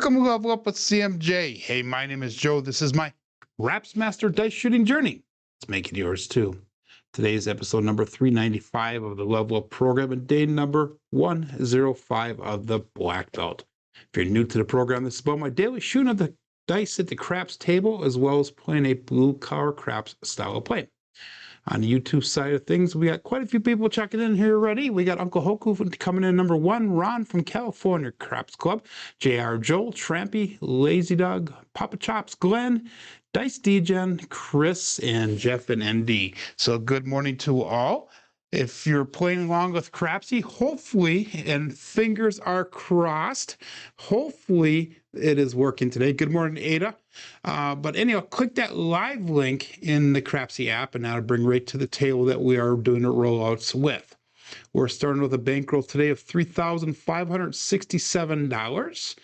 Welcome to Level Up with CMJ. Hey, my name is Joe. This is my Raps Master dice shooting journey. Let's make it yours too. Today is episode number 395 of the Level Up program and day number 105 of the Black Belt. If you're new to the program, this is about my daily shooting of the dice at the craps table, as well as playing a blue collar craps style of play. On the YouTube side of things, we got quite a few people checking in here already. We got Uncle Hoku coming in number 1, Ron from California Craps Club, JR Joel, Trampy, Lazy Dog, Papa Chops, Glenn, Dice Degen, Chris, and Jeff and ND. So good morning to all. If you're playing along with Crapsee, hopefully, and fingers are crossed, hopefully it is working today. Good morning, Ada. But anyhow, click that live link in the Crapsee app, and that'll bring right to the table that we are doing the rollouts with. We're starting with a bankroll today of $3,567,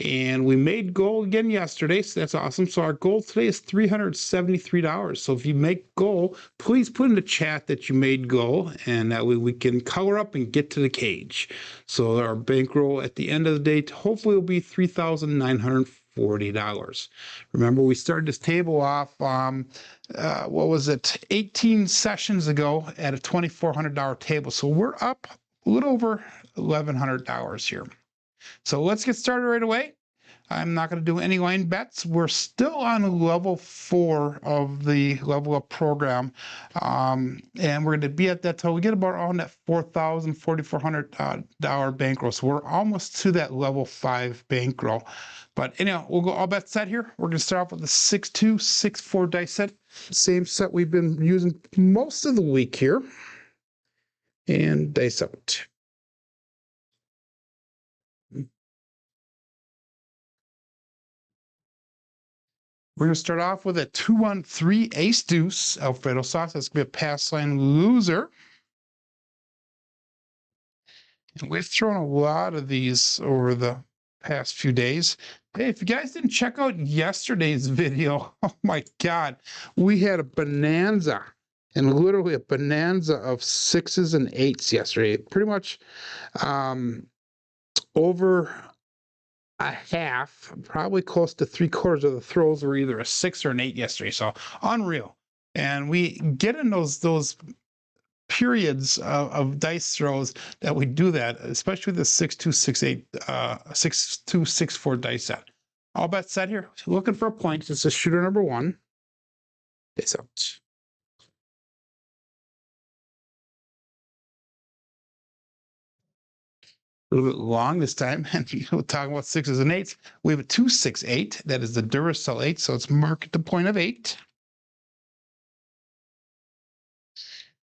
and we made goal again yesterday, so that's awesome. So our goal today is $373. So if you make goal, please put in the chat that you made goal, and that way we can color up and get to the cage. So our bankroll at the end of the day hopefully will be $3,940. Remember, we started this table off, what was it, 18 sessions ago at a $2,400 table. So we're up a little over $1,100 here. So let's get started right away. I'm not going to do any line bets. We're still on level 4 of the Level Up program. And we're going to be at that till we get about on that $4,000, $4,400 bankroll. So we're almost to that level 5 bankroll. But anyhow, we'll go all bets set here. We're going to start off with the 6-2, 6-4 dice set. Same set we've been using most of the week here. And dice out. We're going to start off with a 2-1-3 ace deuce Alfredo sauce. That's going to be a pass line loser. And we've thrown a lot of these over the past few days. Hey, if you guys didn't check out yesterday's video, oh my God, we had a bonanza, and literally a bonanza of 6s and 8s yesterday. Pretty much over a half, probably close to 3/4 of the throws were either a 6 or an 8 yesterday. So unreal. And we get in those periods of dice throws that we do that, especially the 6-2, 6-8, 6-2, 6-4 dice set. All bets set here. Looking for a point. This is shooter number 1. Dice out. A little bit long this time, and we're talking about 6s and 8s. We have a 2-6-8. That is the Duracell 8, so it's marked at the point of 8.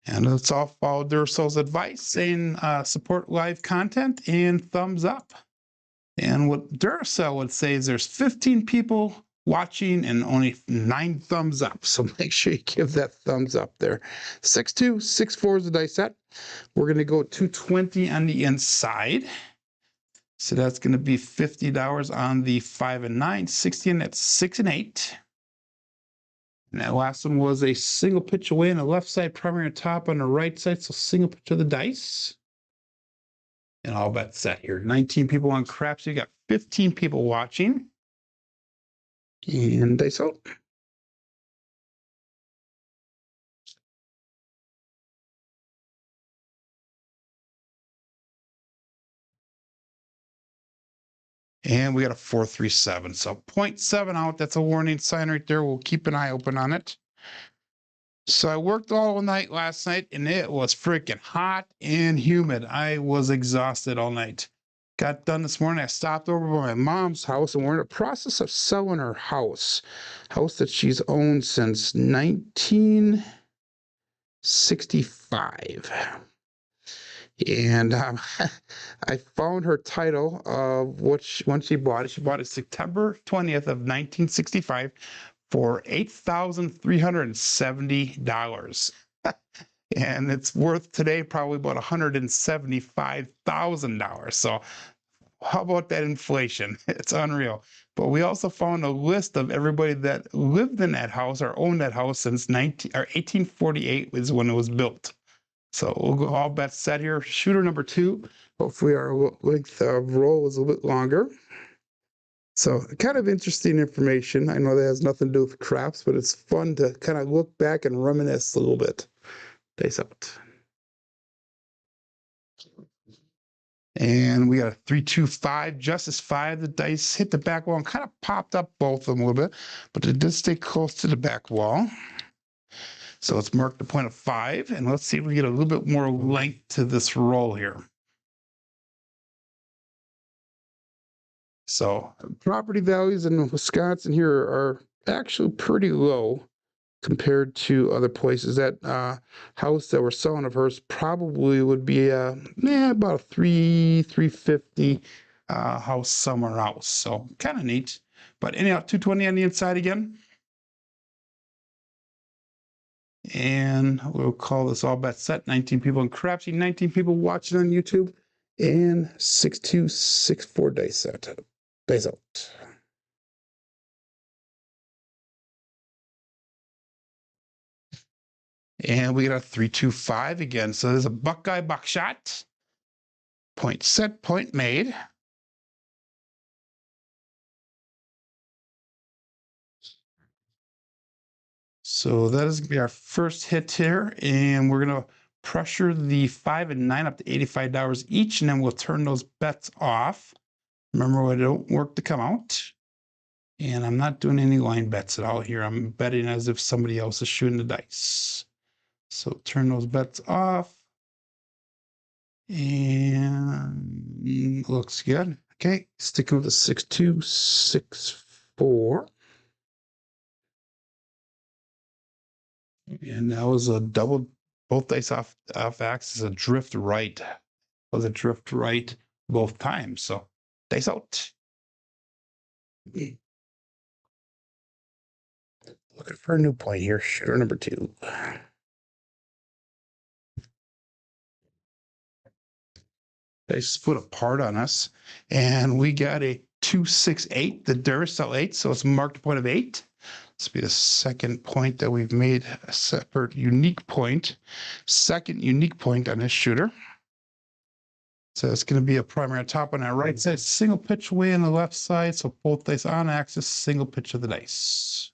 And let's all follow Duracell's advice, saying support live content and thumbs up. And what Duracell would say is there's 15 people watching and only 9 thumbs up. So make sure you give that thumbs up there. 6-2, 6-4 is the dice set. We're going to go 220 on the inside. So that's going to be $50 on the 5 and 9, 60 and that's 6 and 8. And that last one was a single pitch away on the left side, primary on top on the right side. So single pitch of the dice. And all bets set here. 19 people on Crapsee. You got 15 people watching. And dice out. And we got a 4-3-7. So 0.7 out. That's a warning sign right there. We'll keep an eye open on it. So I worked all night last night, and it was freaking hot and humid. I was exhausted all night. Got done this morning. I stopped over by my mom's house, and we're in the process of selling her house that she's owned since 1965. And I found her title of when she bought it. She bought it September 20th of 1965 for $8,370. And it's worth today probably about $175,000. So how about that inflation? It's unreal. But we also found a list of everybody that lived in that house or owned that house since 1848 is when it was built. So we'll go all bets set here. Shooter number 2. Hopefully our length of roll is a little bit longer. So kind of interesting information. I know that has nothing to do with craps, but it's fun to kind of look back and reminisce a little bit. Dice out. And we got a 3-2-5, Justice 5. The dice hit the back wall and kind of popped up both of them a little bit, but it did stay close to the back wall. So let's mark the point of 5, and let's see if we get a little bit more length to this roll here. So property values in Wisconsin here are actually pretty low compared to other places. That house that we're selling of hers probably would be about a 350 house somewhere else. So kind of neat. But anyhow, 220 on the inside again. And we'll call this all bet set. 19 people in Crapsee, 19 people watching on YouTube, and 6-2-6-4 dice set. Dice out. And we got a 3-2-5 again. So there's a Buckeye buckshot. Point set, point made. So that is going to be our first hit here. And we're going to pressure the 5 and 9 up to $85 each. And then we'll turn those bets off. Remember, they don't work to come out. And I'm not doing any line bets at all here. I'm betting as if somebody else is shooting the dice. So turn those bets off. And looks good. Okay, sticking with the 6-2-6-4. And that was a double, both dice off axis, a drift right. Was a drift right both times. So dice out. Looking for a new point here. Shooter number 2. They split apart on us, and we got a 2-6-8, the Duracell 8, so it's marked a point of 8. This will be the second point that we've made a separate unique point, second unique point on this shooter. So it's going to be a primary top on our right side, single pitch away on the left side, so both dice on axis, single pitch of the dice.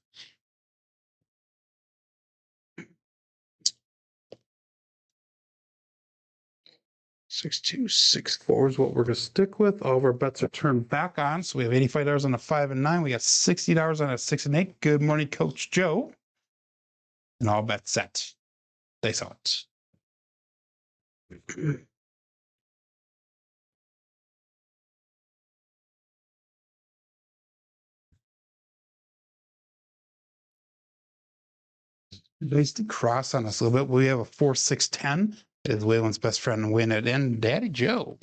Six, 2, 6, 4 is what we're going to stick with. All of our bets are turned back on. So we have $85 on a 5 and 9. We got $60 on a 6 and 8. Good morning, Coach Joe. And all bets set. Dice out. Dice to cross on us a little bit. We have a 4-6-10. It is Waylon's best friend and win it. And Daddy Joe.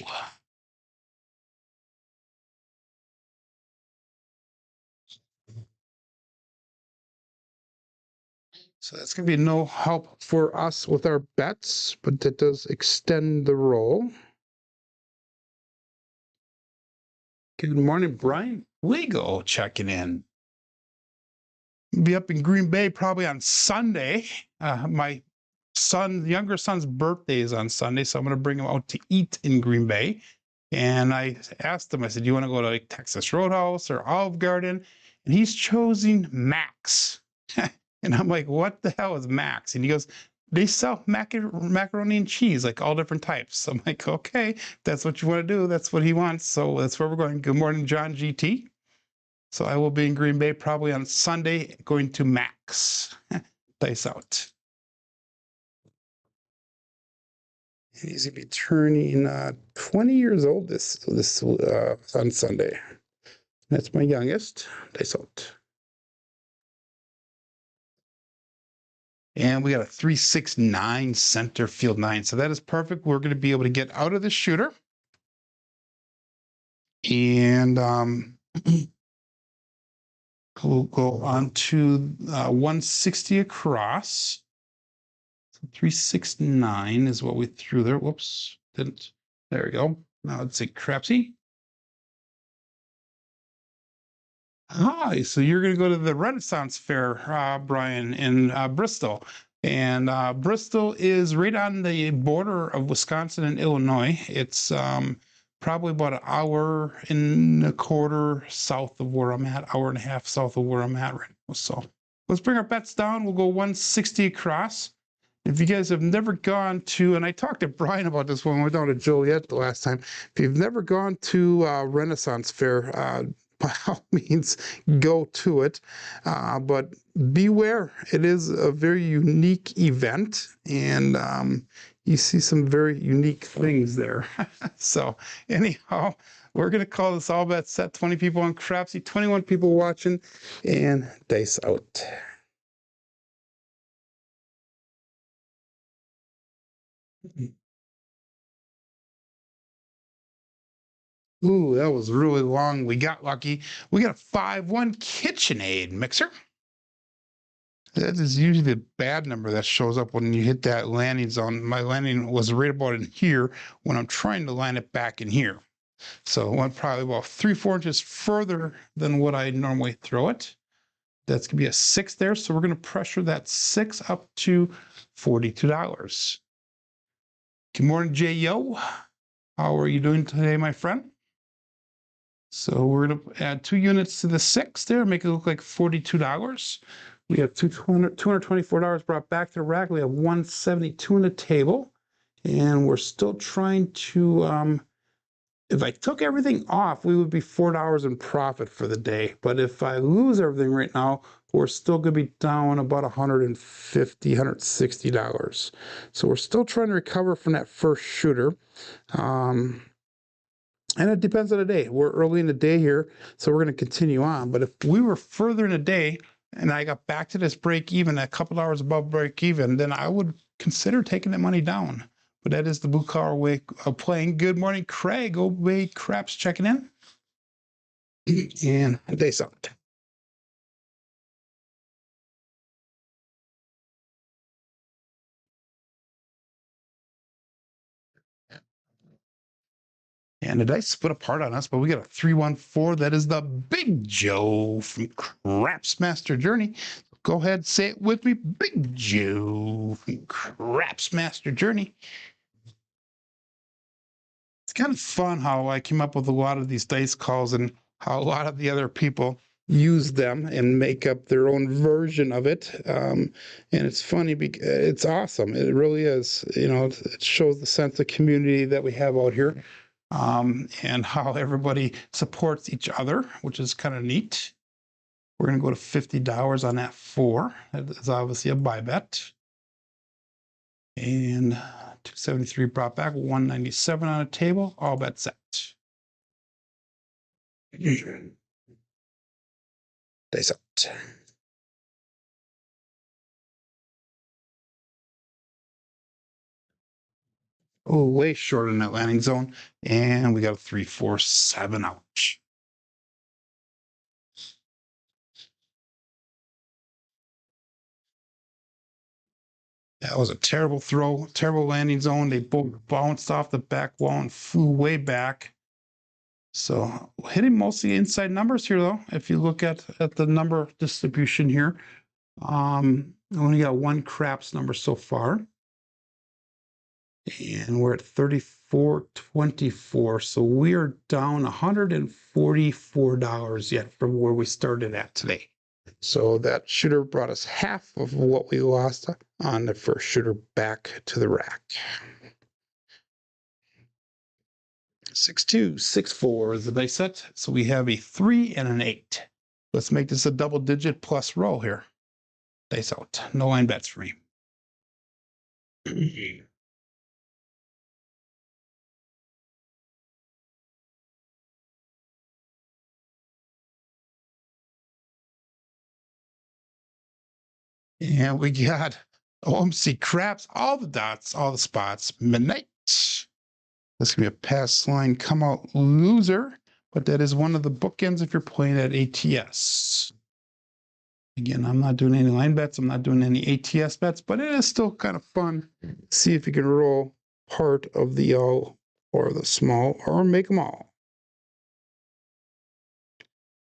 So that's going to be no help for us with our bets, but that does extend the roll. Good morning, Brian. Lego checking in. Be up in Green Bay probably on Sunday. My younger son's birthday is on Sunday, so I'm going to bring him out to eat in Green Bay. And I asked him, I said, do you want to go to like Texas Roadhouse or Olive Garden? And he's choosing Max. And I'm like, what the hell is Max? And he goes, they sell macaroni and cheese, like all different types. So I'm like, okay, that's what you want to do. That's what he wants. So that's where we're going. Good morning, John GT. So I will be in Green Bay probably on Sunday, going to Max. Dice out. And he's going to be turning 20 years old this on Sunday. That's my youngest. Dice out. And we got a 3-6-9 center field 9. So that is perfect. We're going to be able to get out of the shooter. And we'll go on to 160 across. So 3-6-9 is what we threw there. Whoops, didn't. There we go. Now let's say Crapsee. Hi, so you're going to go to the Renaissance Fair, Brian, in Bristol. And Bristol is right on the border of Wisconsin and Illinois. It's probably about an hour and a quarter south of where I'm at, hour and a half south of where I'm at right now. So let's bring our bets down. We'll go 160 across. If you guys have never gone to, and I talked to Brian about this when we went down to Joliet the last time, if you've never gone to Renaissance Fair, by all means, go to it. But beware, it is a very unique event, and you see some very unique things there. So anyhow, we're going to call this all bet set. 20 people on Crapsee, 21 people watching, and dice out. Ooh, that was really long. We got lucky. We got a 5-1 KitchenAid mixer. That is usually the bad number that shows up when you hit that landing zone. My landing was right about in here when I'm trying to land it back in here. So it went probably about 3-4 inches further than what I normally throw it. That's going to be a 6 there. So we're going to pressure that 6 up to $42. Good morning, J.O. How are you doing today, my friend? So we're going to add 2 units to the 6 there, make it look like $42. We have $224 brought back to the rack. We have $172 on the table. And we're still trying to, if I took everything off, we would be $4 in profit for the day. But if I lose everything right now, we're still going to be down about $150, $160. So we're still trying to recover from that first shooter. And it depends on the day. We're early in the day here, so we're going to continue on. But if we were further in the day and I got back to this break even, a couple hours above break even, then I would consider taking that money down. But that is the blue collar way of playing. Good morning, Craig. Obey Craps checking in. And they sucked. And the dice split apart on us, but we got a 314. That is the Big Joe from Craps Master Journey. Go ahead, say it with me. Big Joe from Craps Master Journey. It's kind of fun how I came up with a lot of these dice calls and how a lot of the other people use them and make up their own version of it. And it's funny because it's awesome. It really is. You know, it shows the sense of community that we have out here. And how everybody supports each other, which is kind of neat. We're going to go to $50 on that 4. That is obviously a buy bet. And 273 brought back, 197 on a table, all bets set. Dice out. Oh, way short in that landing zone. And we got a 347. Ouch. That was a terrible throw, terrible landing zone. They both bounced off the back wall and flew way back. So hitting mostly inside numbers here, though. If you look at the number distribution here, I only got 1 craps number so far. And we're at 34.24. So we are down $144 yet from where we started at today. So that shooter brought us half of what we lost on the first shooter back to the rack. 6-2, 6-4 is the dice set. So we have a 3 and an 8. Let's make this a double-digit plus roll here. Dice out. No line bets for me. And we got OMC Craps, all the dots, all the spots, midnight. This could be a pass line come out loser, but that is one of the bookends if you're playing at ATS. Again, I'm not doing any line bets. I'm not doing any ATS bets, but it is still kind of fun. See if you can roll part of the all or the small or make them all.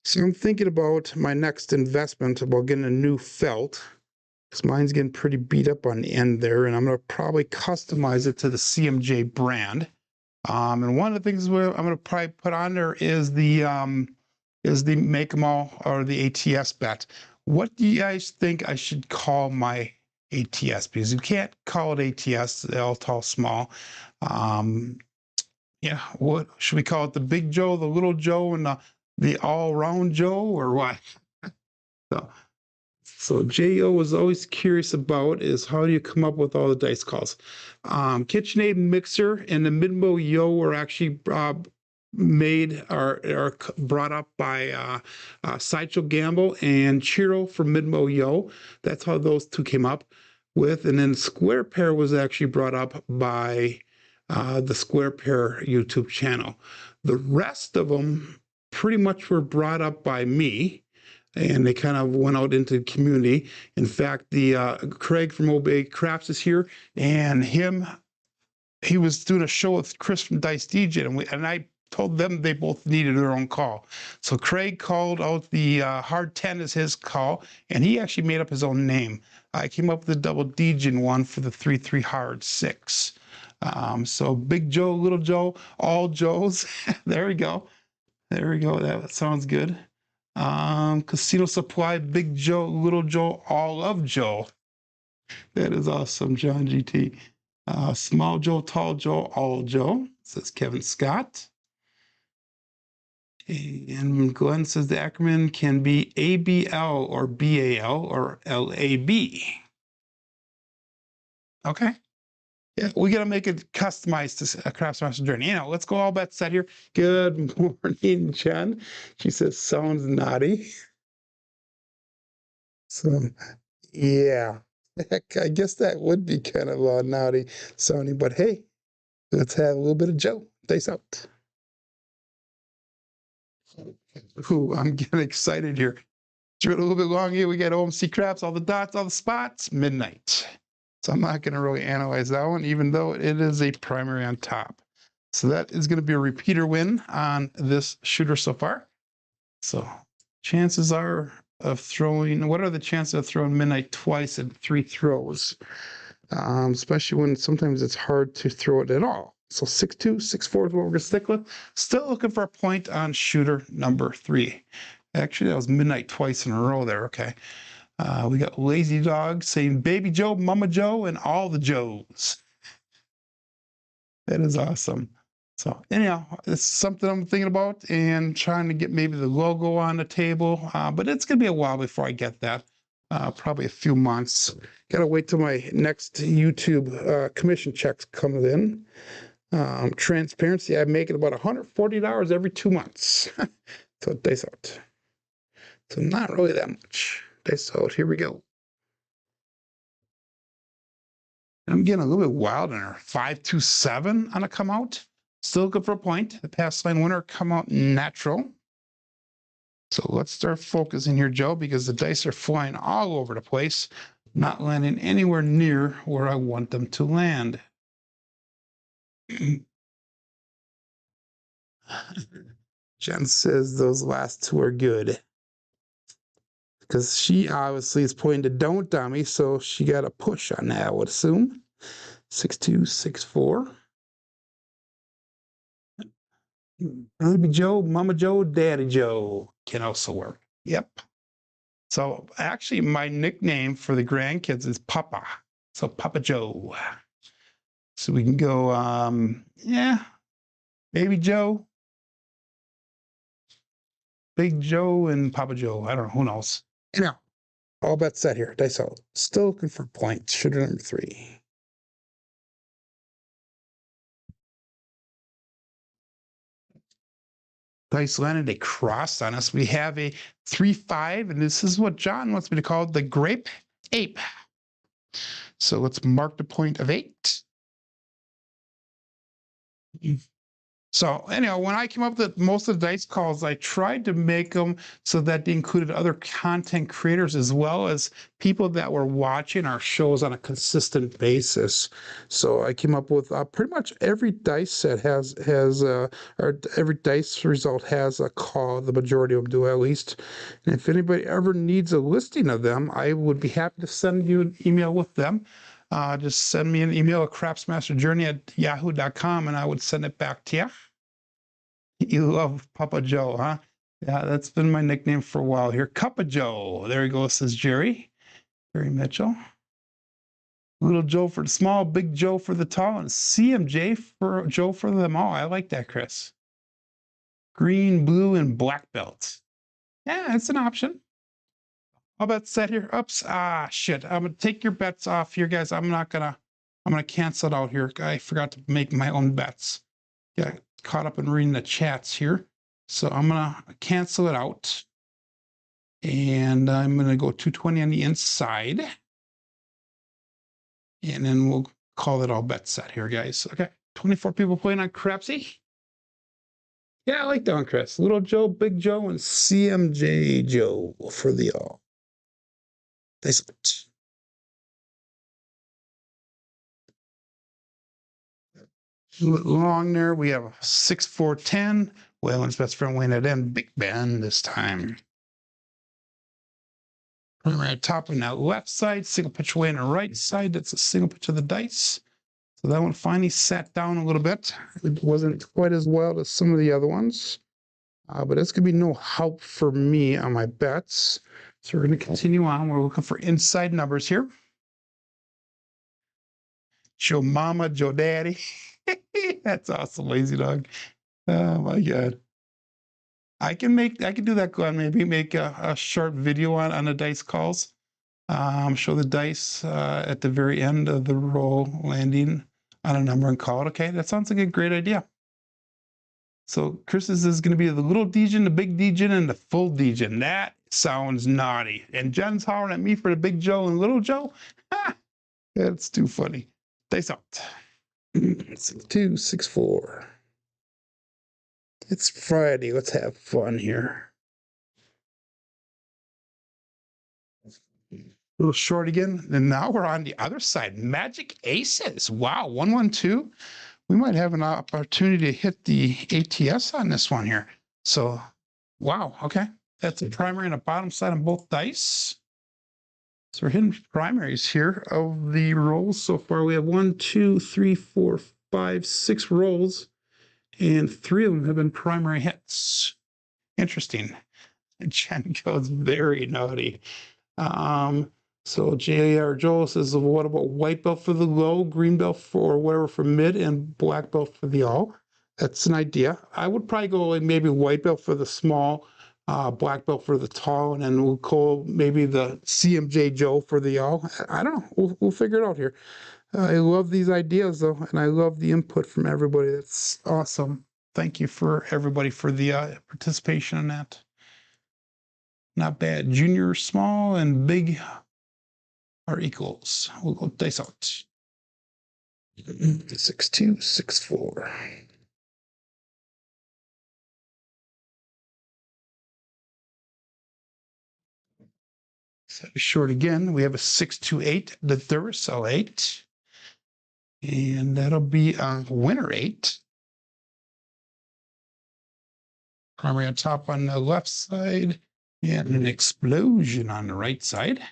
So I'm thinking about my next investment about getting a new felt. Because mine's getting pretty beat up on the end there, and I'm going to probably customize it to the CMJ brand. And one of the things I'm going to probably put on there is the make 'em all or the ATS bet. What do you guys think I should call my ATS? Because you can't call it ATS, all tall, small. Yeah, what should we call it? The Big Joe, the Little Joe, and the all-round Joe, or what? So Jo was always curious about is how do you come up with all the dice calls? KitchenAid Mixer and the Midmo Yo were actually made or brought up by Sideshow Gamble and Chiro from Midmo Yo. That's how those two came up with. And then Square Pair was actually brought up by the Square Pair YouTube channel. The rest of them pretty much were brought up by me, and they kind of went out into the community. In fact, the Craig from Obey Crafts is here, and he was doing a show with Chris from Dice DJ, and I told them they both needed their own call. So Craig called out the hard 10 as his call, and he actually made up his own name. I came up with the double DJ one for the 3-3 hard 6. So Big Joe, Little Joe, all Joes. There we go. There we go. That sounds good. Casino Supply, Big Joe, Little Joe, all of Joe. That is awesome, John GT. Small Joe, Tall Joe, all Joe, says Kevin Scott. And Glenn says the acronym can be ABL or BAL or LAB. Okay. Yeah, we got to make it customized to a Craftsmaster journey. You know, let's go all bets set here. Good morning, Jen. She says, sounds naughty. So, yeah, I guess that would be kind of naughty sounding, but hey, let's have a little bit of Joe. Dice out. Ooh, I'm getting excited here. Threw it a little bit long here. We got OMC Craps, all the dots, all the spots, midnight. So I'm not going to really analyze that one, even though it is a primary on top. So that is going to be a repeater win on this shooter so far. So chances are of throwing, what are the chances of throwing midnight twice in 3 throws? Especially when sometimes it's hard to throw it at all. So 6-2, 6-4 is what we're going to stick with. Still looking for a point on shooter number 3. Actually, that was midnight twice in a row there. Okay. We got Lazy Dog saying Baby Joe, Mama Joe, and all the Joes. That is awesome. So anyhow, it's something I'm thinking about and trying to get maybe the logo on the table, but it's going to be a while before I get that. Probably a few months. Got to wait till my next YouTube commission checks come in. Transparency, I make it about $140 every 2 months. So dice out. So not really that much. Dice out. Here we go. I'm getting a little bit wild in her. 5-2-7 on a come out. Still good for a point. The pass line winner come out natural. So let's start focusing here, Joe, because the dice are flying all over the place, not landing anywhere near where I want them to land. Jen says those last two are good. Because she obviously is pointing to don't dummy, so she got a push on that, I would assume. 6-2, 6-4. Baby Joe, Mama Joe, Daddy Joe can also work. Yep. So actually, my nickname for the grandkids is Papa. So Papa Joe. So we can go, yeah, Baby Joe, Big Joe, and Papa Joe. I don't know, who knows. Anyhow, all bets set here. Dice out. Still looking for points. Shooter number 3. Dice landed a cross on us. We have a 3-5, and this is what John wants me to call the Grape Ape. So let's mark the point of 8. So anyhow, when I came up with most of the dice calls, I tried to make them so that they included other content creators as well as people that were watching our shows on a consistent basis. So I came up with pretty much every dice set or every dice result has a call. The majority of them do at least. And if anybody ever needs a listing of them, I would be happy to send you an email with them. just send me an email at crapsmasterjourney@yahoo.com and I would send it back to you. You love Papa Joe, huh? Yeah, that's been my nickname for a while here. Cup of Joe. There he goes, says Jerry Mitchell. Little Joe for the small, Big Joe for the tall, and CMJ for Joe for them all. I like that, Chris. Green, blue, and black belt. Yeah, it's an option. I'll bet set here. Oops. Ah, shit. I'm gonna take your bets off here, guys. I'm gonna cancel it out here. I forgot to make my own bets. Got caught up in reading the chats here. So I'm gonna cancel it out. And I'm gonna go 220 on the inside. And then we'll call it all bet set here, guys. Okay. 24 people playing on Crapsee. Yeah, I like that one, Chris. Little Joe, Big Joe, and CMJ Joe for the all. Thanks. Long there, we have 6-4-10. Waylon's best friend Wayne at end. Big Ben this time. Primary top on that left side, single pitch away on the right side. That's a single pitch of the dice. So that one finally sat down a little bit. It wasn't quite as wild as some of the other ones. But it's going to be no help for me on my bets. So we're going to continue on. We're looking for inside numbers here. Joe Mama, Joe Daddy. That's awesome, Lazy Dog. Oh my God. I can do that. Maybe make a short video on the dice calls. Show the dice at the very end of the roll landing on a number and call it. Okay, that sounds like a great idea. So Chris's is going to be the little Degen, the big Degen, and the full Degen. That sounds naughty. And Jen's hollering at me for the Big Joe and Little Joe. Ha! That's too funny. Dice out. 6-2, 6-4. It's Friday. Let's have fun here. A little short again. And now we're on the other side. Magic Aces. Wow. 1-1-2. We might have an opportunity to hit the ATS on this one here. So, wow. Okay. That's a primary and a bottom side on both dice. So we're hitting primaries here of the rolls. So far, we have 1, 2, 3, 4, 5, 6 rolls. And 3 of them have been primary hits. Interesting. Jen goes very naughty. So JR Joel says, what about white belt for the low, green belt for whatever for mid, and black belt for the all? That's an idea. I would probably go like maybe white belt for the small, black belt for the tall, and then we'll call maybe the CMJ Joe for the all. I don't know. We'll figure it out here. I love these ideas, though, and I love the input from everybody. That's awesome. Thank you for everybody for the participation in that. Not bad. Junior, small, and big are equals. We'll go dice out. 6-2, 6-4. So short again, we have a 6-2-8, the Duracell 8. And that'll be a winner 8. Primary on top on the left side, and an explosion on the right side.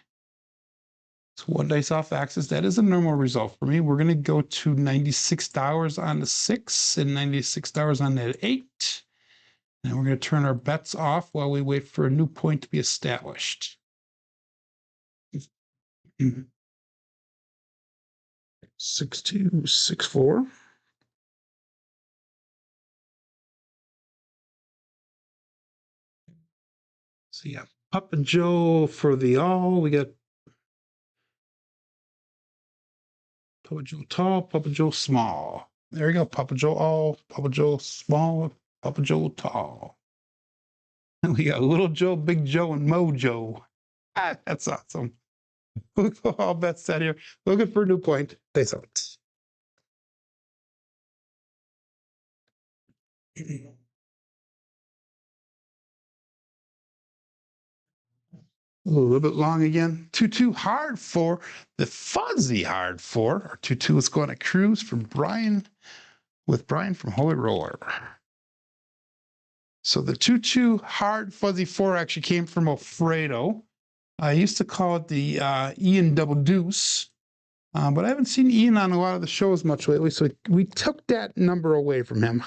So 1 dice off axis. That is a normal result for me. We're going to go to $96 on the 6 and $96 on the 8. And we're going to turn our bets off while we wait for a new point to be established. 6-2, 6-4. So yeah, Papa Joe for the all. We got Papa Joe tall, Papa Joe small. There you go. Papa Joe all, Papa Joe small, Papa Joe tall. And we got Little Joe, Big Joe, and Mojo. Ah, that's awesome. All bets set here. Looking for a new point. Face out. A little bit long again. 2-2 hard 4. The fuzzy hard 4. Or 2-2 is going to Cruise from Brian, with Brian from Holy Roller. So the 2-2 hard fuzzy 4 actually came from Alfredo. I used to call it the Ian Double Deuce. But I haven't seen Ian on a lot of the shows much lately, so we took that number away from him.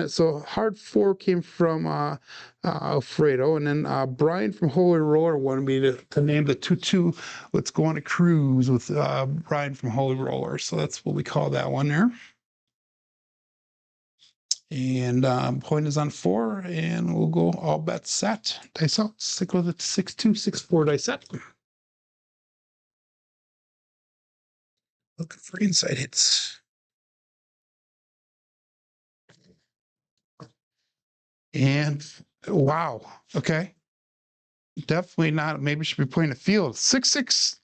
So hard 4 came from Alfredo, and then Brian from Holy Roller wanted me to name the 2-2. Let's go on a cruise with Brian from Holy Roller. So that's what we call that one there. And point is on 4, and we'll go all bets set. Dice out. Stick with it. 6-2, 6-4 dice set. Looking for inside hits. And wow. Okay. Definitely not. Maybe should be playing the field. 6-6-12.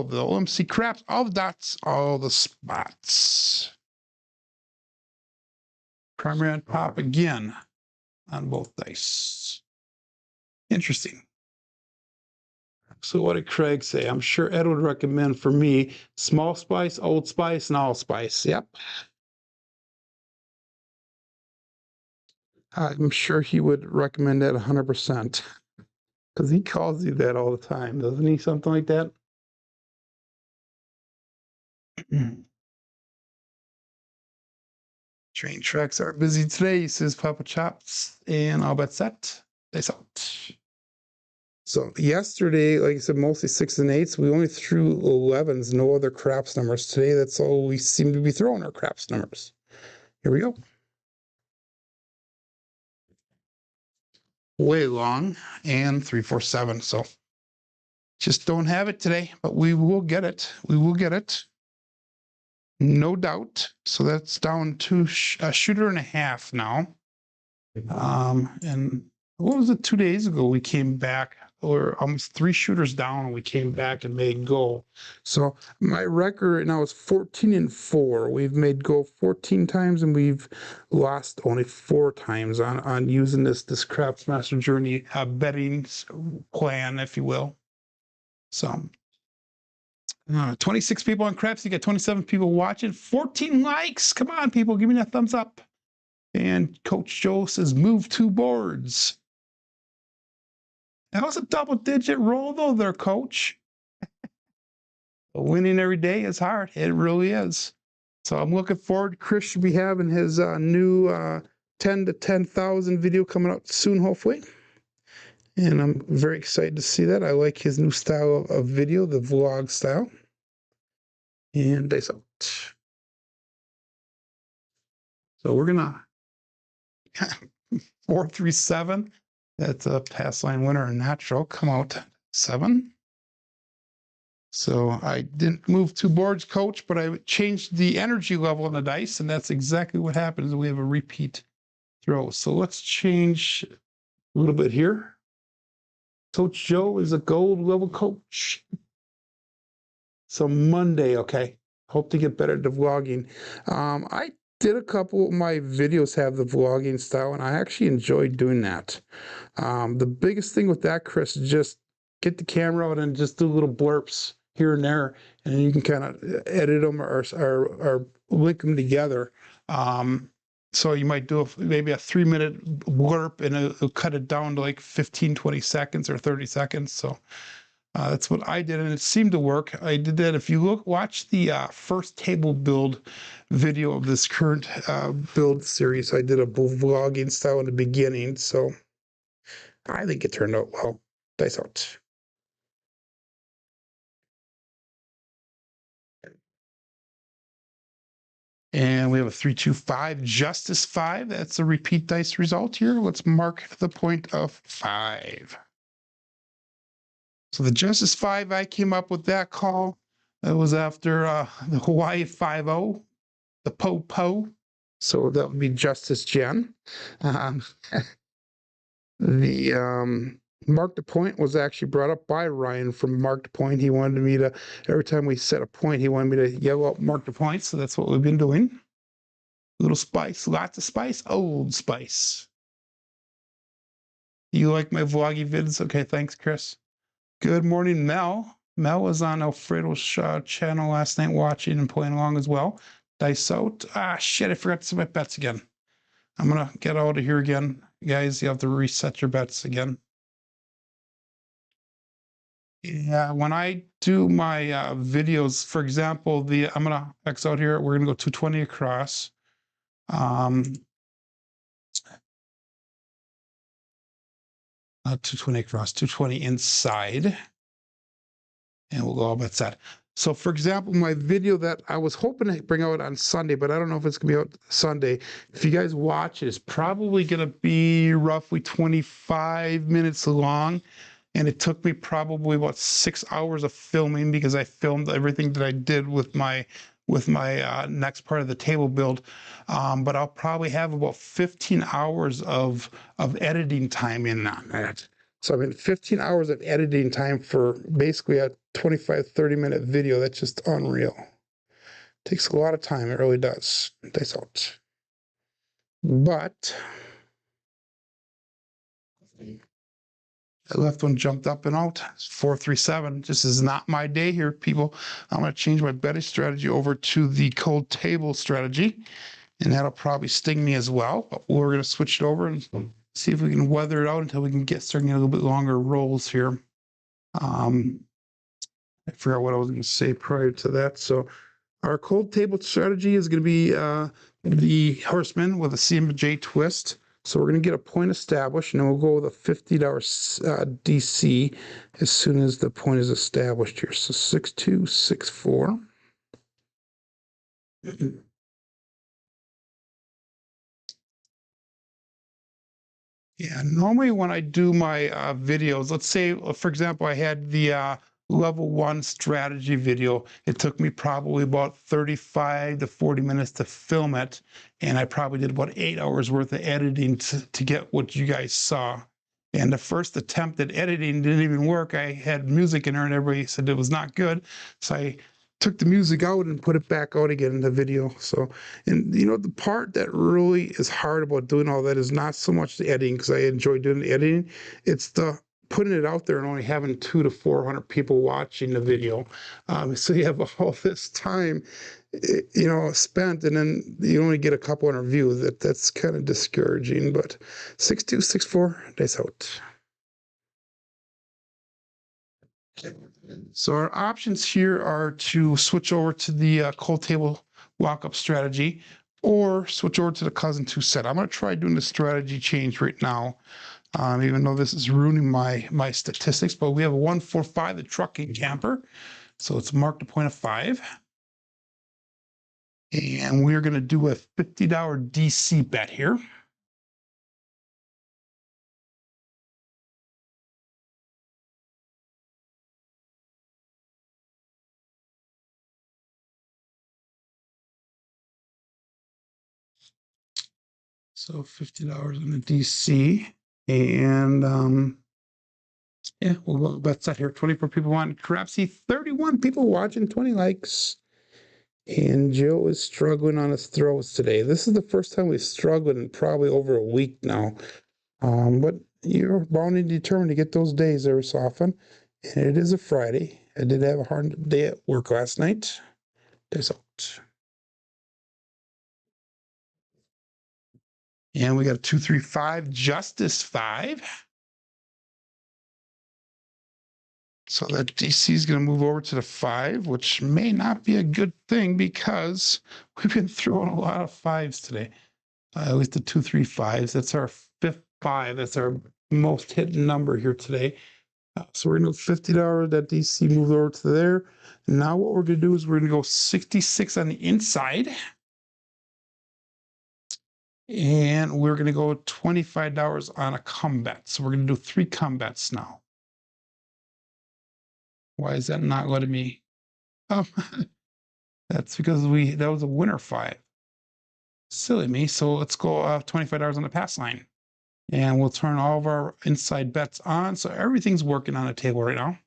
The OMC craps. All the dots, all the spots. Primary on top again on both dice. Interesting. So what did Craig say? I'm sure Ed would recommend for me small spice, old spice, and allspice. Yep. I'm sure he would recommend that 100%. Because he calls you that all the time, doesn't he? Something like that. Train tracks are busy today, says Papa Chops, and all bets set. Dice out. So yesterday, like I said, mostly 6s and 8s. We only threw 11s, no other craps numbers. Today, that's all we seem to be throwing, our craps numbers. Here we go. Way long and 3-4-7. So just don't have it today, but we will get it. We will get it. No doubt. So that's down to a shooter and a half now. And what was it 2 days ago? We came back, or almost 3 shooters down, and we came back and made goal. So my record right now is 14-4. We've made goal 14 times, and we've lost only 4 times on using this Craps Master Journey betting plan, if you will. So 26 people on Crapsee, you got 27 people watching, 14 likes. Come on, people, give me that thumbs up. And Coach Joe says, move 2 boards. That was a double-digit roll, though, there, Coach. Winning every day is hard. It really is. So I'm looking forward. Chris should be having his new 10 to 10,000 video coming out soon, hopefully. And I'm very excited to see that. I like his new style of video, the vlog style. And dice out. So we're going to 4-3-7. That's a pass line winner and natural. Come out 7. So I didn't move 2 boards, Coach, but I changed the energy level on the dice, and that's exactly what happens. We have a repeat throw. So let's change a little bit here. Coach Joe is a gold level coach. So Monday, okay. Hope to get better at the vlogging. I did a couple of my videos have the vlogging style, and I actually enjoyed doing that. The biggest thing with that, Chris, is just get the camera out and just do little blurps here and there, and you can kind of edit them or link them together. So you might do maybe a 3-minute blurb, and it'll cut it down to like 15, 20 seconds or 30 seconds. So that's what I did, and it seemed to work. I did that. If you watch the first table build video of this current build series, I did a vlogging style in the beginning. So I think it turned out well. Dice out. And we have a 3-2-5, Justice 5. That's a repeat dice result here. Let's mark the point of 5. So the Justice 5, I came up with that call. That was after the Hawaii 5-0, the Po. So that would be Justice Gen. The Mark the Point was actually brought up by Ryan from Mark the Point. He wanted me to, every time we set a point, he wanted me to yell out Mark the Point. So that's what we've been doing. Little spice, lots of spice, old spice. You like my vloggy vids? Okay, thanks, Chris. Good morning, Mel. Mel was on Alfredo's channel last night watching and playing along as well. Dice out. Ah, shit, I forgot to set my bets again. I'm going to get out of here again. Guys, you have to reset your bets again. Yeah, when I do my videos, for example, I'm gonna X out here. We're gonna go 220 across. 220 across, 220 inside, and we'll go all about that. So, for example, my video that I was hoping to bring out on Sunday, but I don't know if it's gonna be out Sunday. If you guys watch it, it's probably gonna be roughly 25 minutes long. And it took me probably about 6 hours of filming because I filmed everything that I did with my next part of the table build. But I'll probably have about 15 hours of editing time in on that. So I mean, 15 hours of editing time for basically a 25, 30-minute video. That's just unreal. Takes a lot of time. It really does. That's out. But the left one jumped up and out. 437. This is not my day here, people. I'm going to change my betting strategy over to the cold table strategy, and that'll probably sting me as well. But we're going to switch it over and see if we can weather it out until we can start getting a little bit longer rolls here. I forgot what I was going to say prior to that. So our cold table strategy is going to be the horseman with a CMJ twist. So we're going to get a point established, and then we'll go with a $50 DC as soon as the point is established here. So 6264. Yeah, normally when I do my videos, let's say, for example, I had the level 1 strategy video. It took me probably about 35 to 40 minutes to film it, and I probably did about 8 hours worth of editing to get what you guys saw. And the first attempt at editing didn't even work. I had music in there, and everybody said it was not good. So I took the music out and put it back out again in the video. So, and you know, the part that really is hard about doing all that is not so much the editing, because I enjoy doing the editing. It's the putting it out there and only having 200 to 400 people watching the video. So you have all this time, you know, spent, and then you only get a couple hundred views. That's kind of discouraging. But 6264, that's out. So our options here are to switch over to the cold table walk-up strategy, or switch over to the cousin 2 set. I'm going to try doing the strategy change right now, even though this is ruining my statistics. But we have a 145, the trucking camper, so it's marked a point of 5. And we're going to do a $50 DC bet here. So $50 on the DC, and yeah, we'll go bet set here. 24 people want Crapsee, 31 people watching, 20 likes. And Joe is struggling on his throws today. This is the first time we've struggled in probably over a week now. But you're bound and determined to get those days every so often. And it is a Friday. I did have a hard day at work last night. There's out. And we got a 235 Justice 5. So that DC is going to move over to the 5, which may not be a good thing because we've been throwing a lot of 5s today. At least the 235s. That's our 5th 5. That's our most hit number here today. So we're going to go $50. That DC moves over to there. Now what we're going to do is we're going to go 66 on the inside. And we're going to go $25 on a comeback. So we're going to do 3 comebacks now. Why is that not letting me? Oh, that's because that was a winner 5. Silly me. So let's go $25 on the pass line. And we'll turn all of our inside bets on. So everything's working on the table right now.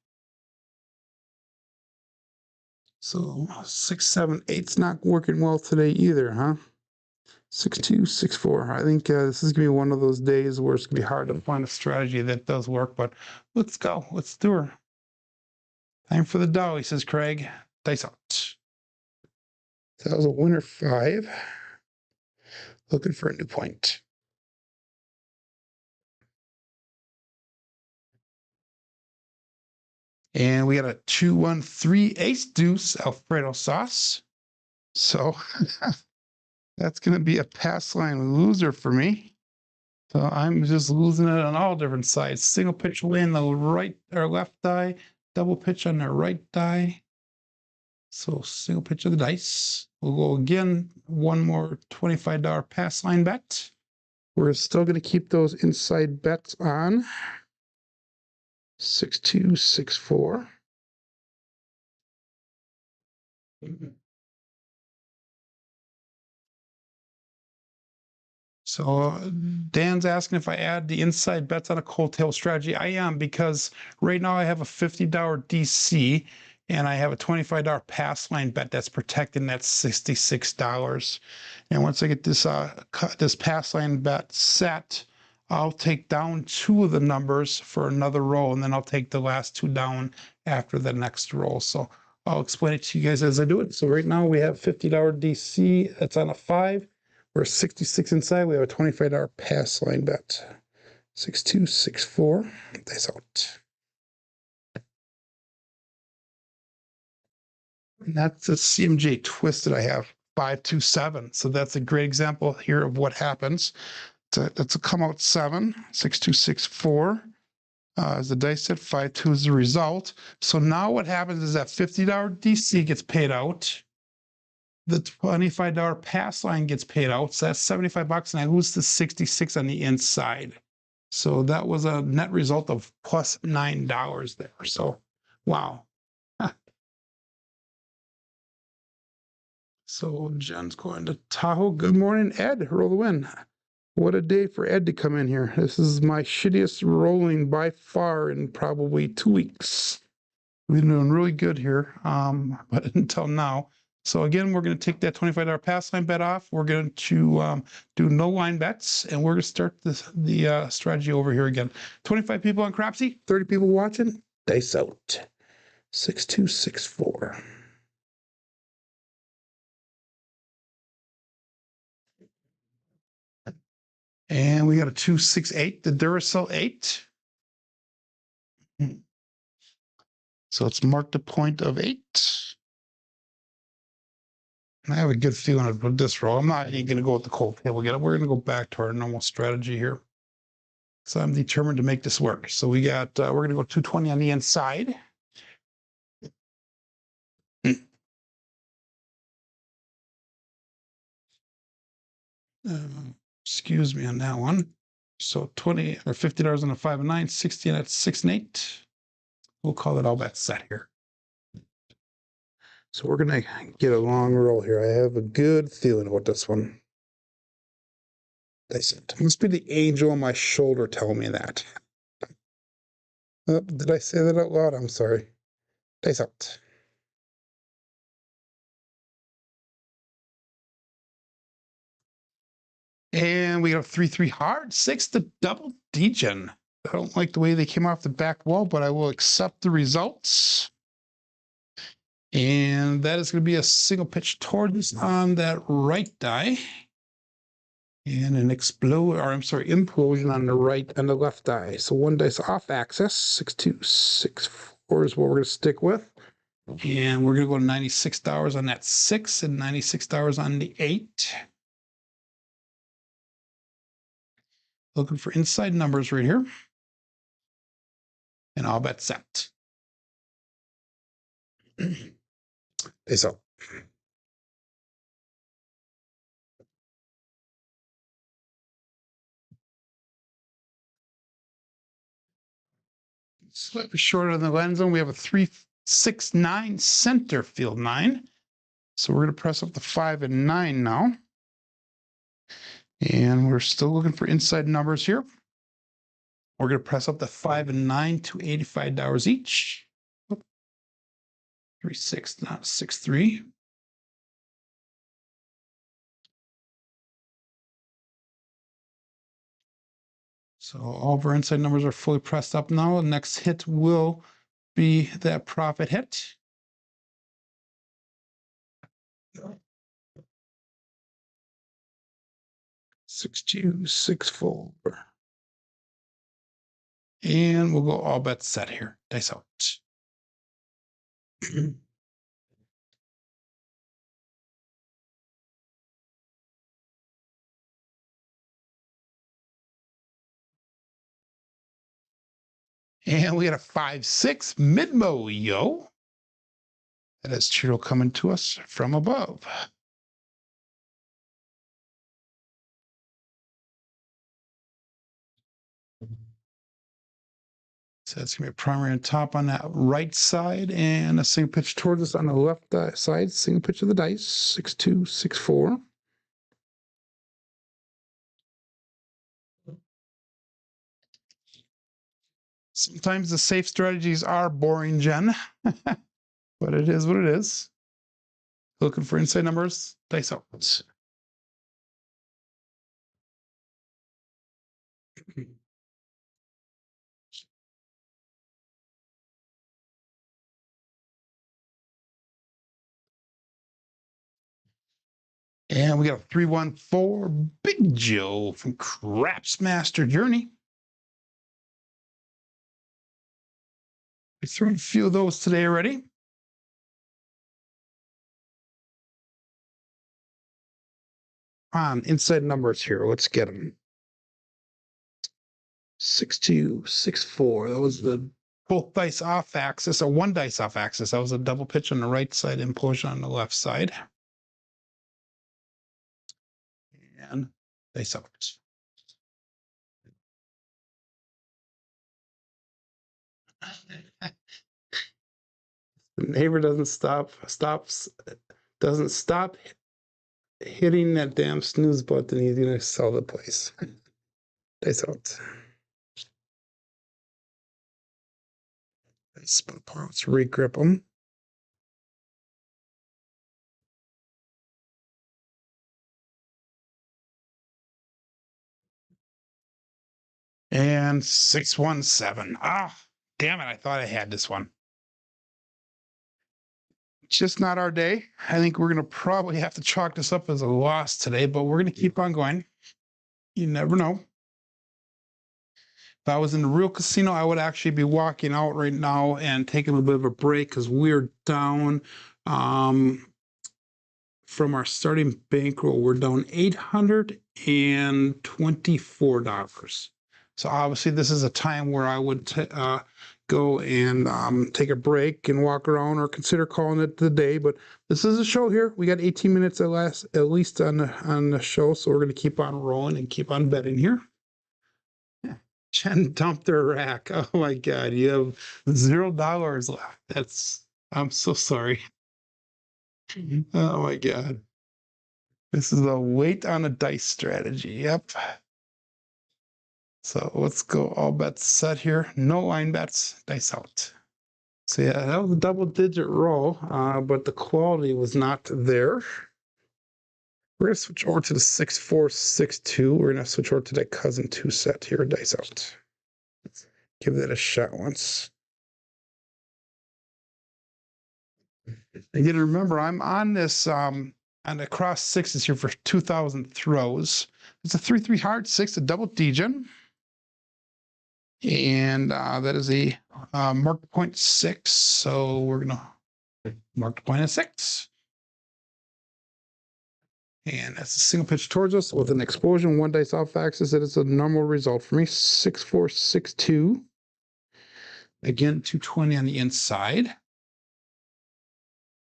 So 6, 7, 8's not working well today either, huh? 6, 2, 6, 4. I think this is going to be one of those days where it's going to be hard to find a strategy that does work, but let's go. Let's do her. Time for the Dolly, says Craig. Dice out. That was a winner 5. Looking for a new point. And we got a 2-1-3 ace deuce Alfredo sauce. So that's going to be a pass line loser for me. So I'm just losing it on all different sides. Single pitch win the right or left die, double pitch on the right die. So single pitch of the dice. We'll go again, one more $25 pass line bet. We're still going to keep those inside bets on. 6264. So Dan's asking if I add the inside bets on a cold tail strategy. I am, because right now I have a $50 DC and I have a $25 pass line bet that's protecting that $66. And once I get this this pass line bet set, I'll take down 2 of the numbers for another roll, and then I'll take the last 2 down after the next roll. So I'll explain it to you guys as I do it. So right now we have $50 DC. That's on a 5. We're 66 inside. We have a $25 pass line bet. 6264. That's out. And that's a CMJ twist that I have, 527. So that's a great example here of what happens. That's a come out 7, 6264. As the dice set, 5-2 is the result. So now what happens is that $50 DC gets paid out. The $25 pass line gets paid out. So that's $75, and I lose the 66 on the inside. So that was a net result of plus $9 there. So, wow. So Jen's going to Tahoe. Good morning, Ed. Roll the win. What a day for Ed to come in here. This is my shittiest rolling by far in probably 2 weeks. We've been doing really good here, but until now. So again, we're going to take that $25 pass line bet off. We're going to do no line bets, and we're going to start the strategy over here again. 25 people on Crapsee, 30 people watching. Dice out. 6264. And we got a 268, the Duracell 8. So let's mark the point of 8. I have a good feeling about this roll. I'm not even going to go with the cold tail again. We're going to go back to our normal strategy here. So I'm determined to make this work. So we got, we're going to go 220 on the inside. Excuse me on that one. So 20 or $50 on a 5 and 9, 60 at 6 and 8. We'll call it all bet set here. So we're going to get a long roll here. I have a good feeling about this one. It must be the angel on my shoulder telling me that. Oh, did I say that out loud? I'm sorry. Dice out. And we got a 3-3 hard, 6 to double degen. I don't like the way they came off the back wall, but I will accept the results. And that is going to be a single pitch towards on that right die. And an implosion on the right and the left die. So one dice off axis, 6264 is what we're going to stick with. And we're going to go $96 on that 6 and $96 on the 8. Looking for inside numbers right here. And all bet set. So. Slightly shorter on the lens zone. We have a 3-6-9 center field 9. So we're going to press up the 5 and 9 now. And we're still looking for inside numbers here. We're going to press up the 5 and 9 to $85 each. 3-6, not 6-3. So all of our inside numbers are fully pressed up now. The next hit will be that profit hit. $6-2-6-4. And we'll go all bets set here. Dice out. And we got a 5-6 mid-mo, yo. That is Chiro coming to us from above. So it's going to be a primary on top on that right side and a single pitch towards us on the left side. Single pitch of the dice, 6-2, 6-4. Sometimes the safe strategies are boring, Jen, but it is what it is. Looking for inside numbers, dice out. And we got a 314 Big Joe from Craps Master Journey. We threw a few of those today already. On inside numbers here, let's get them. 6-2, 6-4. That was the both dice off axis, or one dice off axis. That was a double pitch on the right side, implosion on the left side. And dice out. The neighbor doesn't stop hitting that damn snooze button. He's gonna sell the place. Dice out. Spin parts, regrip them. And 617. Ah, damn it. I thought I had this one. It's just not our day. I think we're going to probably have to chalk this up as a loss today, but we're going to keep on going. You never know. If I was in the real casino, I would actually be walking out right now and taking a little bit of a break because we're down from our starting bankroll. We're down $824. So obviously this is a time where I would go and take a break and walk around or consider calling it the day. But this is a show here. We got 18 minutes at least on the show. So we're going to keep on rolling and keep on betting here. Jen dumped her rack. Oh my God. You have $0 left. I'm so sorry. Oh my God. This is a weight on a dice strategy. Yep. So let's go all bets set here. No line bets, dice out. So yeah, that was a double-digit roll, but the quality was not there. We're going to switch over to the 6-4-6-2. We're going to switch over to that cousin 2 set here, dice out. Give that a shot once. Again, remember, I'm on this on the cross sixes here for 2,000 throws. It's a 3-3 hard 6, a double degen. And that is a marked point 6. So we're going to mark the point at 6. And that's a single pitch towards us with an explosion, one dice off axis. That is a normal result for me. 6-4-6-2. Again, 220 on the inside.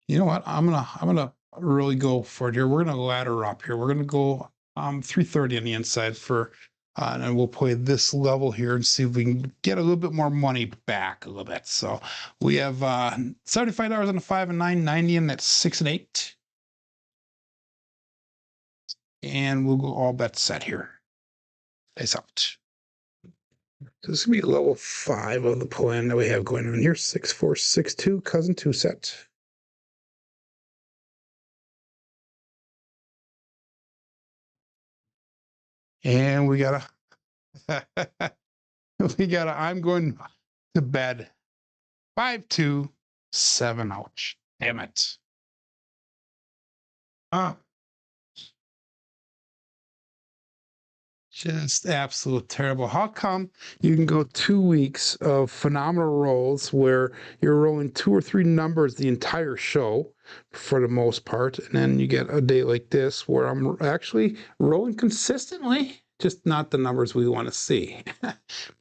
You know what? I'm gonna really go for it here. We're gonna ladder up here. We're gonna go 330 on the inside for and we'll play this level here and see if we can get a little bit more money back a little bit. So we have $75 on the 5 and 9, 90 and that's 6 and 8. And we'll go all bets set here. Dice out. So this is gonna be level 5 of the plan that we have going on here. 6-4-6-2, cousin 2 set. And we got I'm going to bed. 5-2-7. Ouch. Damn it. Just absolute terrible. How come you can go 2 weeks of phenomenal rolls where you're rolling 2 or 3 numbers the entire show for the most part, and then you get a day like this where I'm actually rolling consistently, just not the numbers we want to see.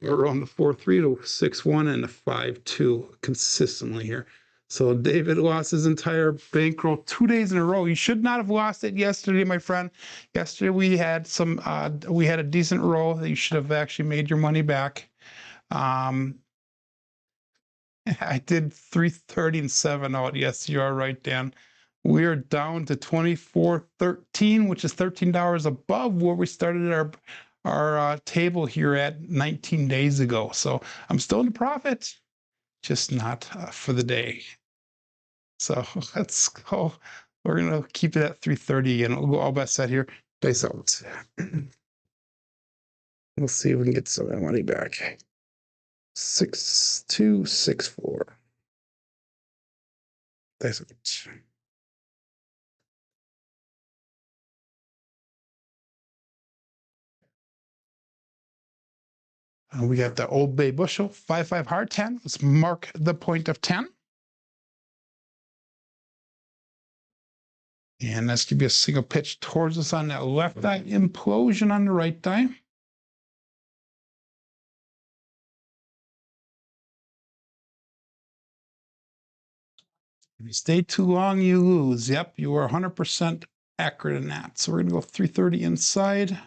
We're rolling the 4-3 to 6-1 and the 5-2 consistently here. So David lost his entire bankroll 2 days in a row. You should not have lost it yesterday, my friend. Yesterday we had a decent roll that you should have actually made your money back. I did 330 and 7 out. Yes, you are right, Dan. We are down to 24.13, which is $13 above where we started our table here at 19 days ago. So I'm still in the profit, just not for the day. So let's go. We're gonna keep it at 330 and we'll go all best set here. Dice out. We'll see if we can get some of that money back. 6-2-6-4. Dice out. We got the Old Bay Bushel, 5-5 hard 10. Let's mark the point of 10. And let's give you a single pitch towards us on that left eye, implosion on the right eye. If you stay too long, you lose. Yep, you are 100% accurate in that. So we're going to go 330 inside.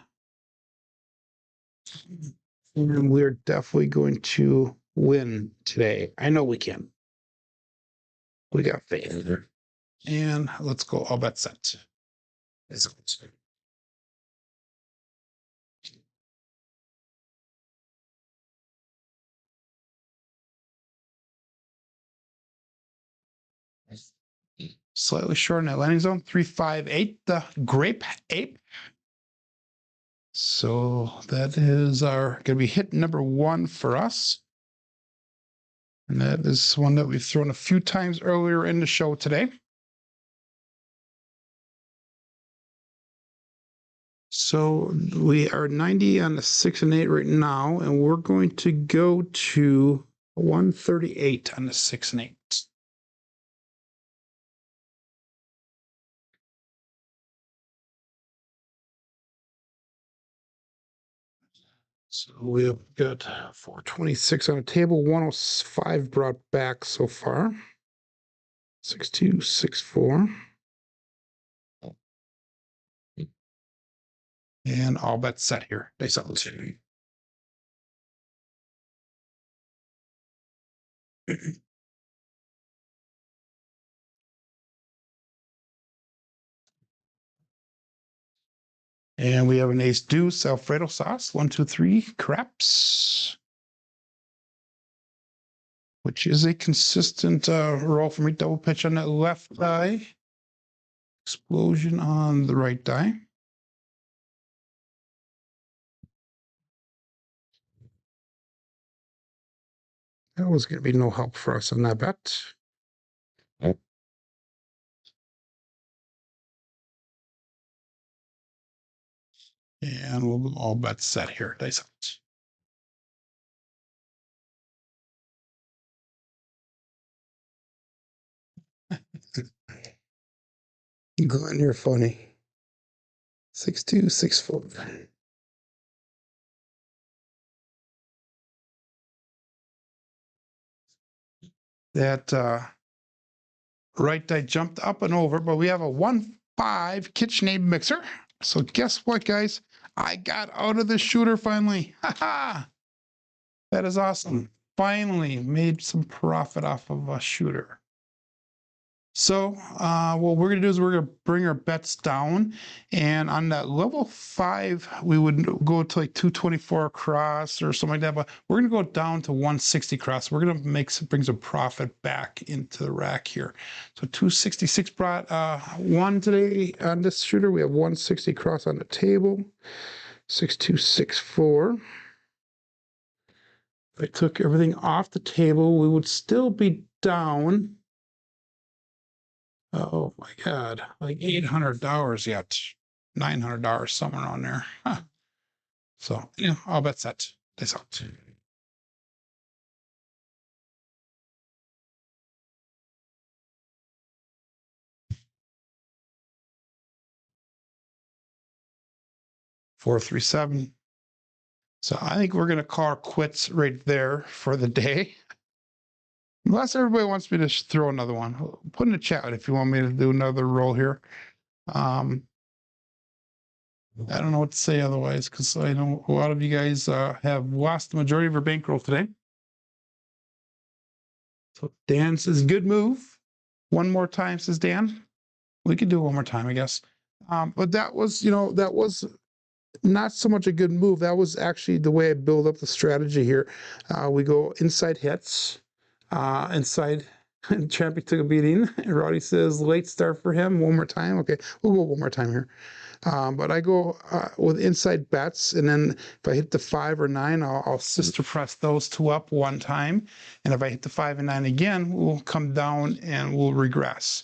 And we're definitely going to win today. I know we can. We got faith. And let's go all bet set. Slightly short in that landing zone, 358, the Grape Ape. So that is our going to be hit number 1 for us. And that is one that we've thrown a few times earlier in the show today. So we are 90 on the 6 and 8 right now, and we're going to go to 138 on the 6 and 8. So we have got 426 on the table, 105 brought back so far. 6-2-6-4. And all bets set here. Dice out. And we have an ace deuce Alfredo sauce, 1, 2, 3 craps, which is a consistent roll for me. Double pitch on that left eye, explosion on the right eye. That was going to be no help for us on that bet. And we'll all bet set here. Dice out. Glenn, you're funny. 6-2-6-4. That right die jumped up and over, but we have a 1-5 KitchenAid mixer. So guess what, guys? I got out of the shooter finally. Ha! That is awesome. Finally made some profit off of a shooter. So what we're going to do is we're going to bring our bets down. And on that level 5, we would go to like 224 across or something like that. But we're going to go down to 160 across. We're going to bring some profit back into the rack here. So 266 brought 1 today on this shooter. We have 160 across on the table. 6-2-6-4. If I took everything off the table, we would still be down. Oh my God, like $800 yet, $900 somewhere on there. Huh. So, yeah, all bets set. That's out. Four, 3, 7. So I think we're going to call quits right there for the day. Unless everybody wants me to throw another one. Put in the chat if you want me to do another roll here. I don't know what to say otherwise, because I know a lot of you guys have lost the majority of your bankroll today. So Dan says, good move. One more time, says Dan. We could do it one more time, I guess. But that was, that was not so much a good move. That was actually the way I build up the strategy here. We go inside hits, inside. Champy took a beating. Roddy says, late start for him. One more time. Okay, we'll go one more time here. But I go with inside bets, and then if I hit the 5 or 9, I'll sister press those two up one time, and if I hit the 5 and 9 again, we'll come down and we'll regress.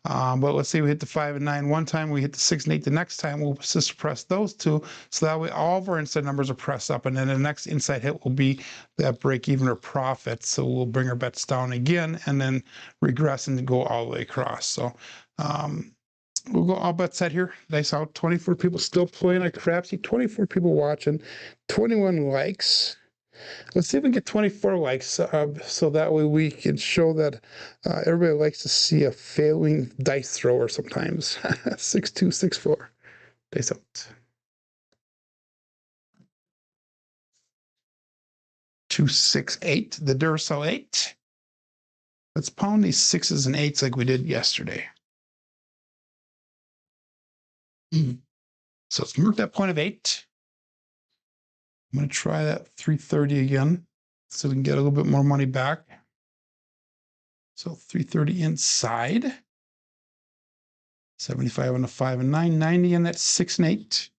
But let's say we hit the 5 and 9 one time, we hit the 6 and 8 the next time, we'll sister press those two, so that way all of our inside numbers are pressed up, and then the next inside hit will be that break even or profit. So we'll bring our bets down again, and then regress and go all the way across. So we'll go all bets set here. Nice out. 24 people still playing at Crapsee. 24 people watching. 21 likes. Let's see if we can get 24 likes, so that way we can show that everybody likes to see a failing dice thrower sometimes. 6264. Dice out. 268. The Duracell 8. Let's pound these 6s and 8s like we did yesterday. So let's mark that point of 8. I'm going to try that 330 again so we can get a little bit more money back. So 330 inside. 75 on the 5 and 9, 90 on that 6 and 8.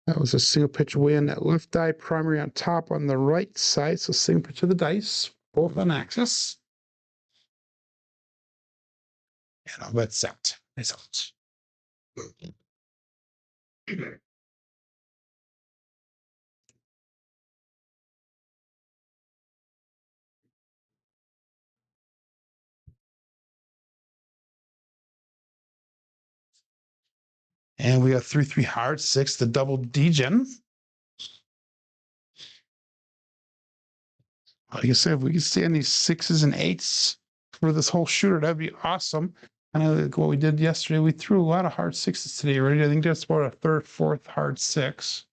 That was a single pitch away on that left die, primary on top on the right side. So single pitch of the dice, both on axis. And I'll bet set. Nice out. And we got 3-3 hard, 6, the double degen. Like I said, if we can stay on these 6s and 8s for this whole shooter, that'd be awesome. I know like what we did yesterday, we threw a lot of hard 6s today already. I think that's about a third, fourth hard 6.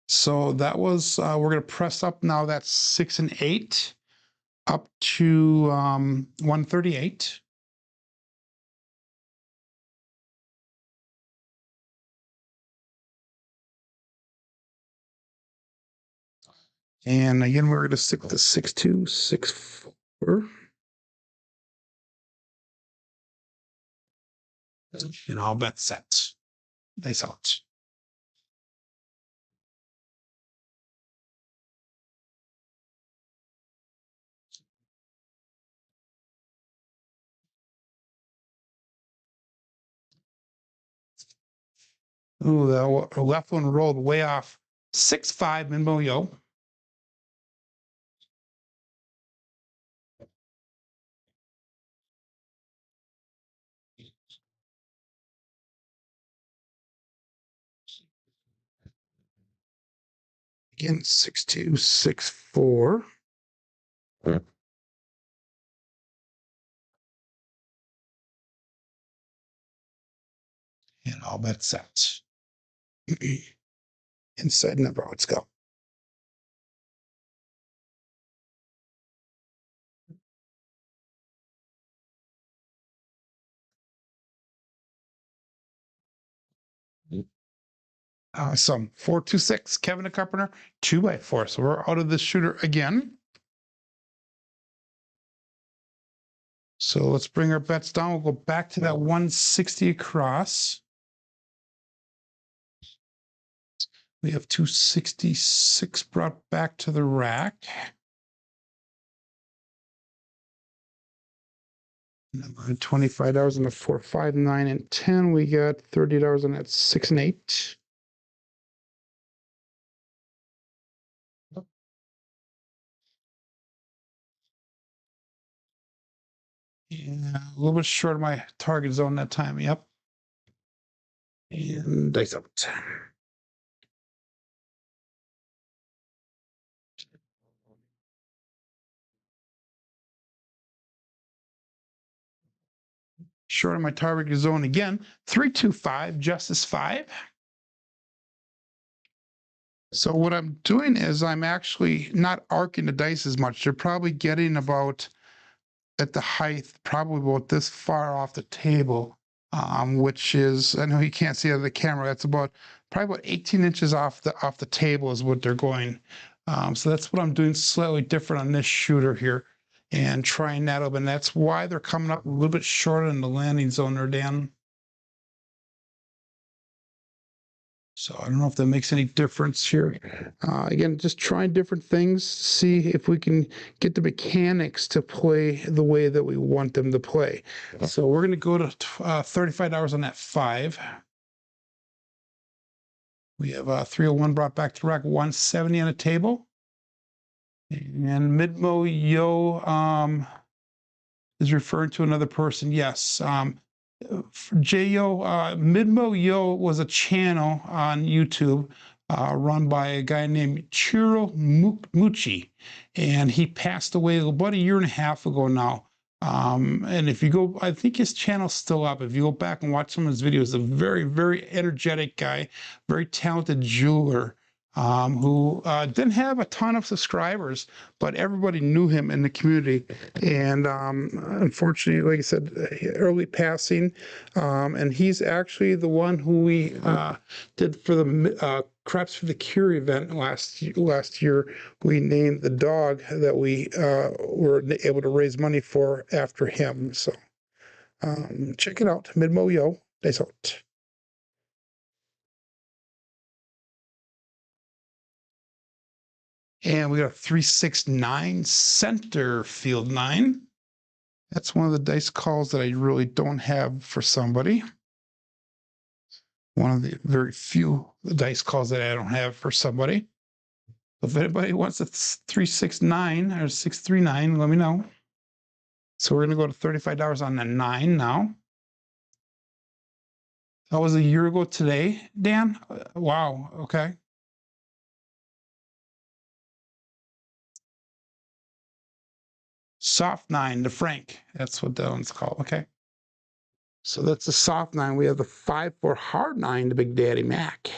So that was, we're going to press up now. That's 6 and 8 up to 138. And again, we're going to stick to 6-2, 6-4. And all bets set. Nice out. Ooh, the left one rolled way off. 6-5 Minmo Yo. Again, 6-2, 6-4. And all bets set. Inside number, let's go. Awesome. 4-2-6. Kevin the Carpenter, 2x4. So we're out of the shooter again. So let's bring our bets down. We'll go back to that 160 across. We have 266 brought back to the rack. $25 on the 4, 5, 9, and 10. We got $30 on that 6 and 8. Yeah, a little bit short of my target zone that time. Yep. And dice out. Short of my target zone again. 325, Justice 5. So what I'm doing is I'm actually not arcing the dice as much. They're probably getting about at the height, probably about this far off the table, which is, I know you can't see it on the camera. That's about probably about 18 inches off the table is what they're going. So that's what I'm doing slightly different on this shooter here and trying that up. And that's why they're coming up a little bit shorter in the landing zone there, Dan. So I don't know if that makes any difference here. Again, just trying different things, see if we can get the mechanics to play the way that we want them to play. So we're going to go to $35 on that 5. We have 301 brought back to rack, 170 on the table. And Midmo Yo is referring to another person. Yes. J-Yo, Midmo Yo was a channel on YouTube run by a guy named Chiro Mucci, and he passed away about a year and a half ago now. And if you go, I think his channel's still up. If you go back and watch some of his videos, a very, very energetic guy, very talented jeweler. Who didn't have a ton of subscribers, but everybody knew him in the community. And unfortunately, like I said, early passing. And he's actually the one who we did for the Crapsee for the Cure event last year. We named the dog that we were able to raise money for after him. So check it out, Midmo Yo. Dice out. And we got a 369 center field 9. That's one of the dice calls that I really don't have for somebody. One of the very few dice calls that I don't have for somebody. If anybody wants a 369 or 639, let me know. So we're going to go to $35 on the 9 now. That was a year ago today, Dan. Wow. Okay. Soft 9, the Frank. That's what that one's called. Okay. So that's the soft 9. We have the 5 for hard 9, the Big Daddy Mac.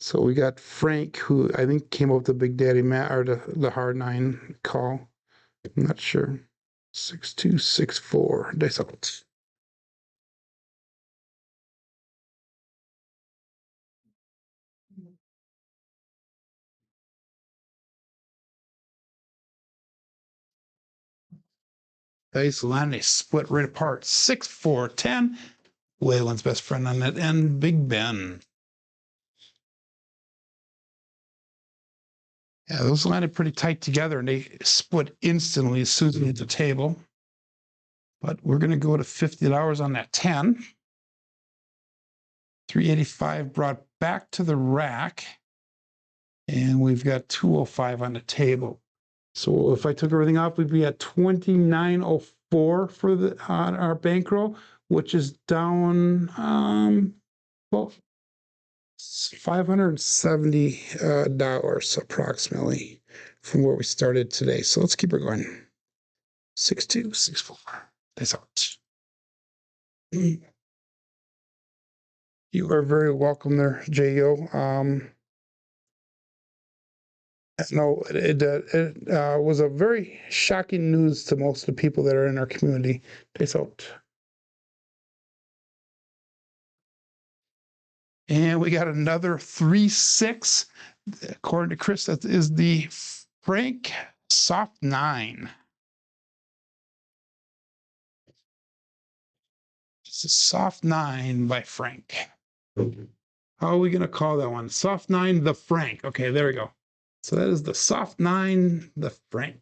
So we got Frank, who I think came up with the Big Daddy Mac, or the hard 9 call. I'm not sure. 6264. Dice out. Dice line, they split right apart. 6, 4, 10. Waylon's best friend on that end, Big Ben. Yeah, those landed pretty tight together, and they split instantly as soon as we hit the table. But we're going to go to $50 on that 10. 385 brought back to the rack. And we've got 205 on the table. So if I took everything off, we'd be at 2904 for the our bankroll, which is down well $570 approximately from where we started today. So let's keep it going. 6264. That's out. You are very welcome there, J.O. No, it was a very shocking news to most of the people that are in our community. They thought. And we got another 3-6. According to Chris, that is the Frank Soft 9. It's a Soft 9 by Frank. How are we going to call that one? Soft 9, the Frank. Okay, there we go. So that is the Soft 9, the Frank.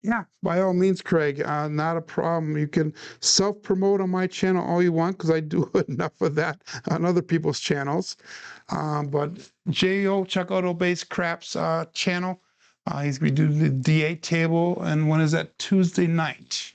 Yeah, by all means, Craig, not a problem. You can self-promote on my channel all you want because I do enough of that on other people's channels. But Jo, check out Obey's Craps channel. He's going to do the D8 table, and when is that? Tuesday night.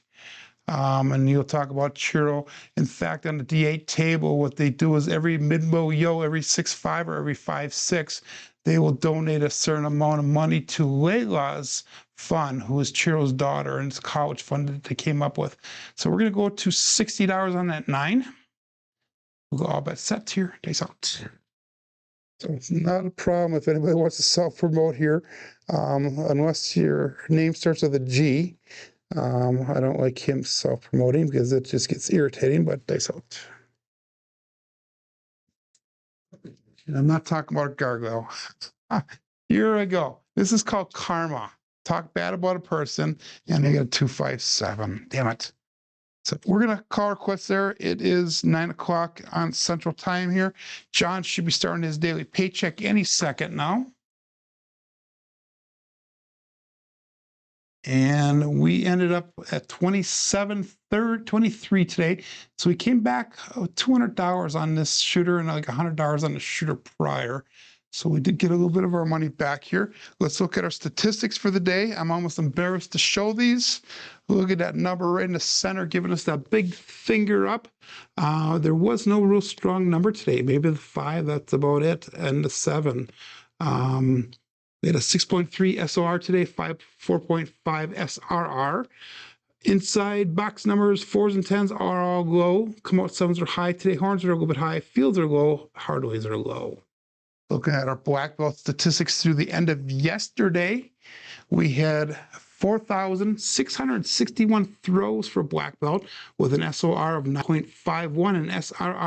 And you'll talk about churro. In fact, on the D8 table, what they do is every midbo yo, every 6-5 or every 5-6, they will donate a certain amount of money to Layla's fund, who is Churro's daughter, and it's a college fund that they came up with. So we're going to go to $60 on that 9. We'll go all bet sets here. Dice out. So it's not a problem if anybody wants to self-promote here, unless your name starts with a G. I don't like him self-promoting because it just gets irritating, but dice out. And I'm not talking about Gargoil. Here I go. This is called karma. Talk bad about a person, and they get a 257. Damn it. So we're going to call our quits there. It is 9 o'clock on Central Time here. John should be starting his daily paycheck any second now. And we ended up at 23 today. So we came back $200 on this shooter and like $100 on the shooter prior. So we did get a little bit of our money back here. Let's look at our statistics for the day. I'm almost embarrassed to show these. Look at that number right in the center, giving us that big finger up. There was no real strong number today. Maybe the 5, that's about it, and the 7. We had a 6.3 SOR today, 4.5 SRR. Inside box numbers, 4s and 10s are all low. Come out 7s are high today. Horns are a little bit high. Fields are low. Hardways are low. Looking at our black belt statistics through the end of yesterday, we had 4,661 throws for black belt with an SOR of 9.51 and SRR